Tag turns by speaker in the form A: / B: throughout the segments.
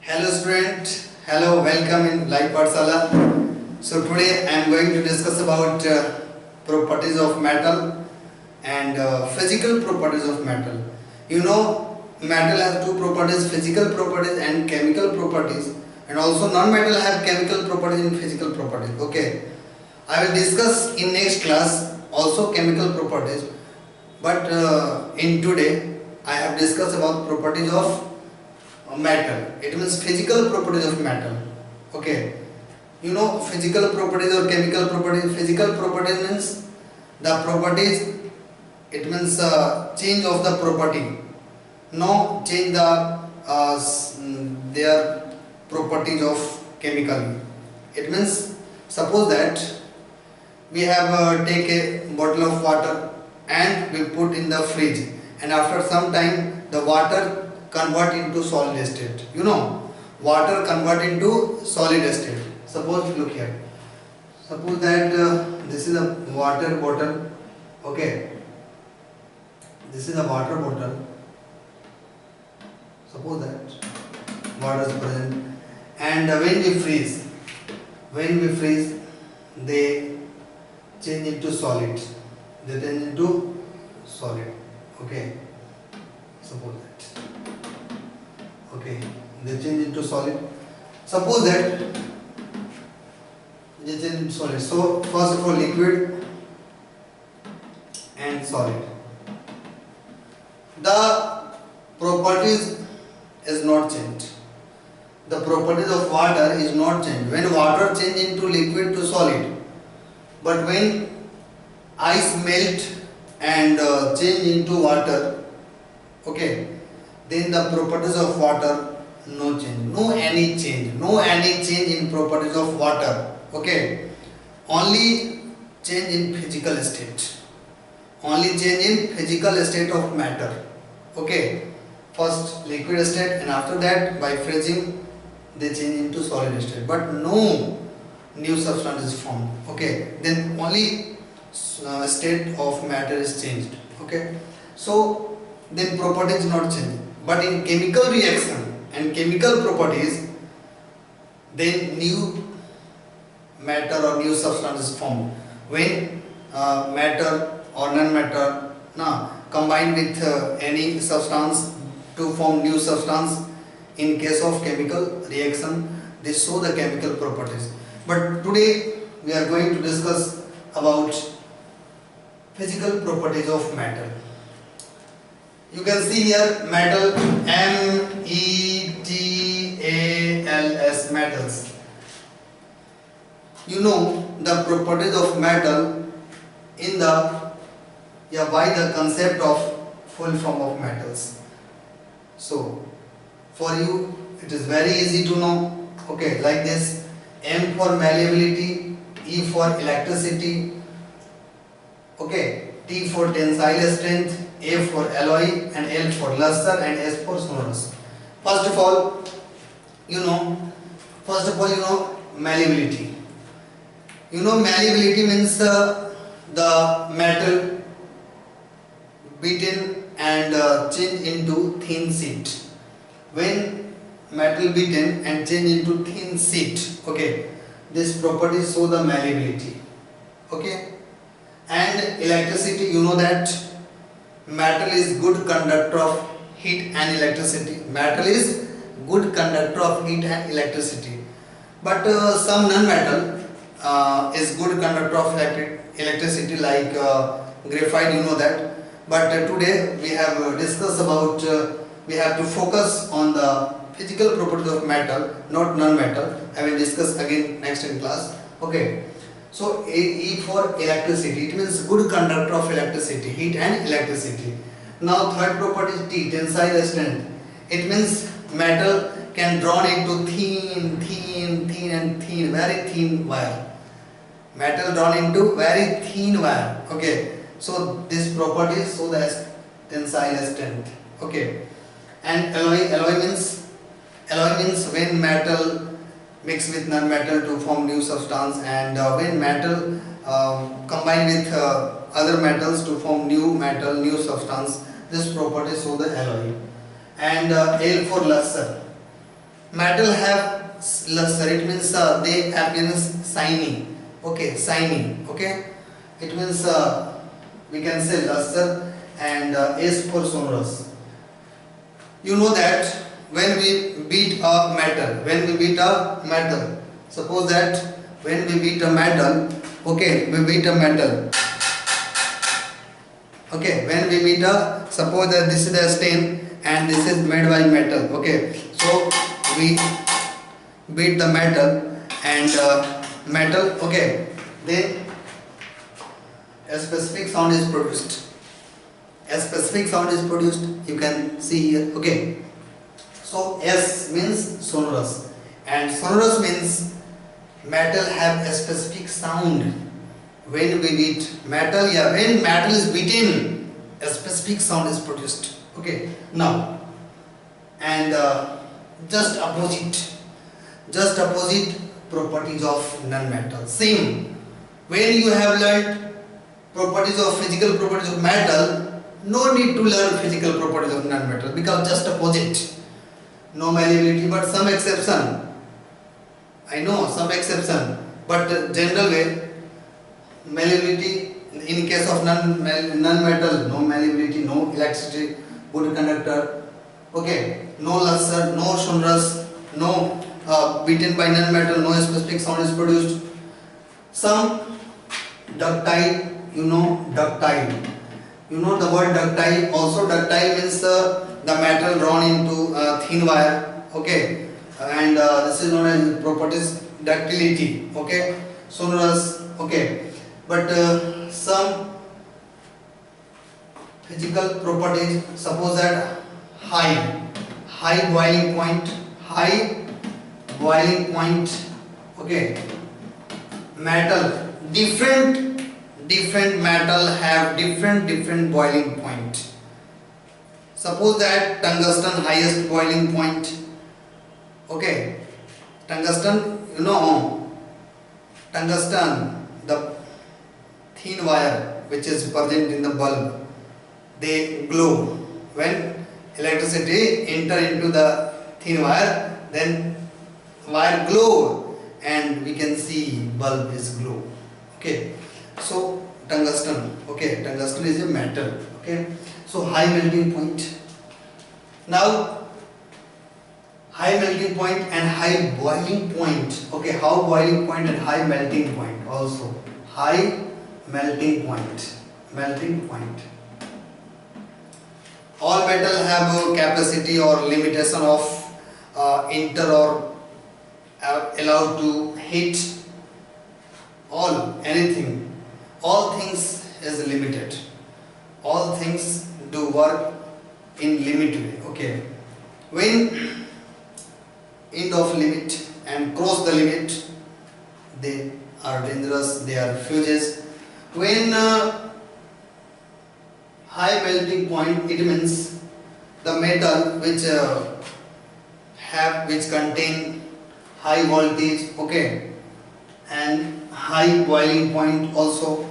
A: Hello student, hello, welcome in Live Pathshala. So today I am going to discuss about properties of metal and physical properties of metal. You know, metal has two properties, physical properties and chemical properties, and also non-metal have chemical properties and physical properties. Okay, I will discuss in next class also chemical properties, but in today I have discussed about properties of metal. It means physical properties of metal. Okay, you know physical properties or chemical properties. Physical properties means the properties, it means change of the property, no change the their properties of chemically. It means suppose that we have take a bottle of water and we put in the fridge, and after some time the water convert into solid state. You know, water convert into solid state. Suppose look here. Suppose that this is a water bottle. Okay, this is a water bottle. Suppose that water is present, and when we freeze, they change into solid. They change into solid. Okay, suppose that. Okay, they change into solid. Suppose that they change into solid. So first of all, liquid and solid. The properties is not changed. The properties of water is not changed. When water change into liquid to solid, but when ice melt and change into water, okay, then the properties of water no change, no any change in properties of water. Okay, only change in physical state, only change in physical state of matter. Okay, first liquid state, and after that by freezing they change into solid state, but no new substance is formed. Okay, then only state of matter is changed. Okay, so then properties not change. But in chemical reaction and chemical properties, then new matter or new substance is formed. When matter or non-matter combined with any substance to form new substance, in case of chemical reaction, they show the chemical properties. But today we are going to discuss about physical properties of metal. You can see here metal, metals, metals. You know the properties of metal in the by the concept of full form of metals. So for you it is very easy to know. Okay, like this: M for malleability, E for elasticity, okay, T for tensile strength, A for alloy, and L for luster, and S for sonorous. First of all, you know malleability. You know malleability means the metal beaten and changed into thin sheet. When metal beaten and changed into thin sheet, okay, this property show the malleability. Okay, and electricity, you know that metal is good conductor of heat and electricity. Metal is good conductor of heat and electricity. But some non-metal is good conductor of electricity, like graphite, you know that. But today we have discussed about, we have to focus on the physical properties of metal, not non-metal. I will discuss again next in class. Okay. So E for electricity, it means good conductor of electricity, heat and electricity. Now third property is T, tensile strength. It means metal can drawn into thin, very thin wire. Metal drawn into very thin wire. Okay, so this property show the tensile strength. Okay, and alloy means when metal mix with non-metal to form new substance, and when metal combine with other metals to form new metal, new substance, this property show the alloy. And L for luster. metal have luster, it means they appearance shiny. Okay, shiny. Okay, it means we can say luster, and S for sonorous. You know that when we beat a metal, suppose that when we beat a metal, okay, we beat a metal. Okay, when we beat a, suppose that this is the stain and this is made by metal. Okay, so we beat the metal and metal. Okay, then a specific sound is produced. A specific sound is produced. You can see here. Okay, so S means sonorous, and sonorous means metal have a specific sound. When we beat metal, yeah, when metal is beaten, a specific sound is produced. Okay, now, and just opposite properties of non-metal. Same, when you have learned properties of physical properties of metal, no need to learn physical properties of non-metal, because just opposite. No malleability, but some exception. I know some exception, but general way. Malleability in case of non-metal, no malleability, no electricity, good conductor. Okay, no luster, no sonorous, no beaten by non-metal, no specific sound is produced. Some ductile, ductile. You know the word ductile. Also ductile means the metal drawn into thin wire. Okay, and this is known as properties ductility. Okay, sonorous. Okay. But some physical properties, suppose that high boiling point, okay, metal, different metal have different boiling point. Suppose that tungsten highest boiling point. Okay, tungsten, tungsten, the thin wire which is present in the bulb, they glow. When electricity enter into the thin wire, then wire glow and we can see bulb is glow. Okay, so tungsten. Okay, tungsten is a metal. Okay, so high melting point. Now high melting point and high boiling point. Okay, how boiling point and high melting point also. High melting point. All metal have a capacity or limitation of enter or allowed to heat. All things is limited. All things do work in limit way. Okay, when end of limit and cross the limit, they are dangerous. They are fuses. When high melting point, it means the metal which contain high voltage, okay, and high boiling point also.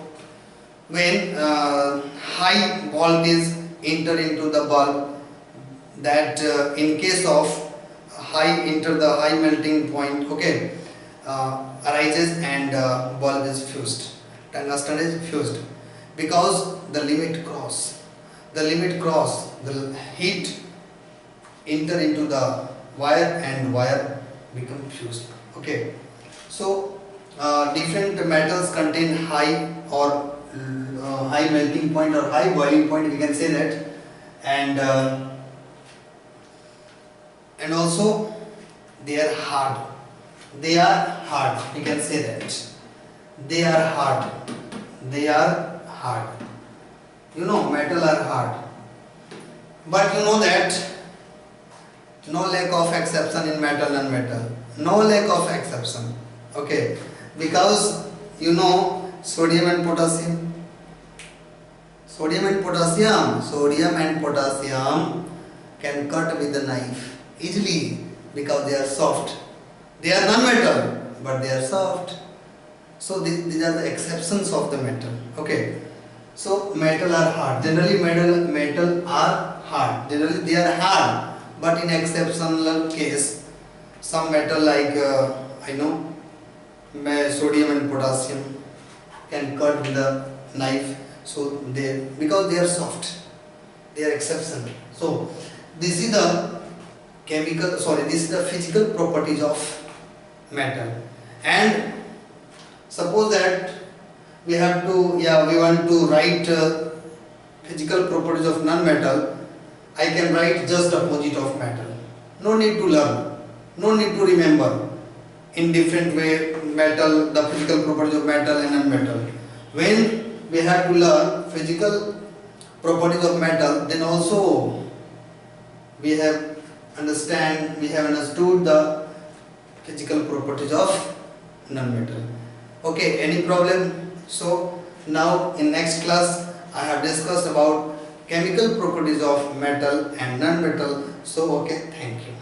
A: When high voltage enter into the bulb, that in case of enter the high melting point, okay, arises and bulb is fused. Tungsten is fused because the limit cross, the heat enter into the wire and wire become fused. Okay, so different metals contain high or high melting point or high boiling point, we can say that, and also they are hard. We can say that they are hard. Metal are hard, but you know that no lack of exception in metal and metal. No lack of exception. Okay, because sodium and potassium. Sodium and potassium can cut with a knife easily because they are soft. They are non-metal, but they are soft. So these are the exceptions of the metal. Okay. So metal are hard. Generally metal are hard. Generally they are hard, but in exceptional case some metal like I know sodium and potassium can cut with a knife, so they, because they are soft, they are exception. So this is the this is the physical properties of metal. And suppose that we have to, we want to write physical properties of non-metal. I can write just opposite of metal. No need to learn, no need to remember in different way metal, the physical properties of metal and non-metal. When we have to learn physical properties of metal, then also we have understood the physical properties of non-metal. Okay, any problem? So now in next class I have discussed about chemical properties of metal and non-metal. So okay, thank you.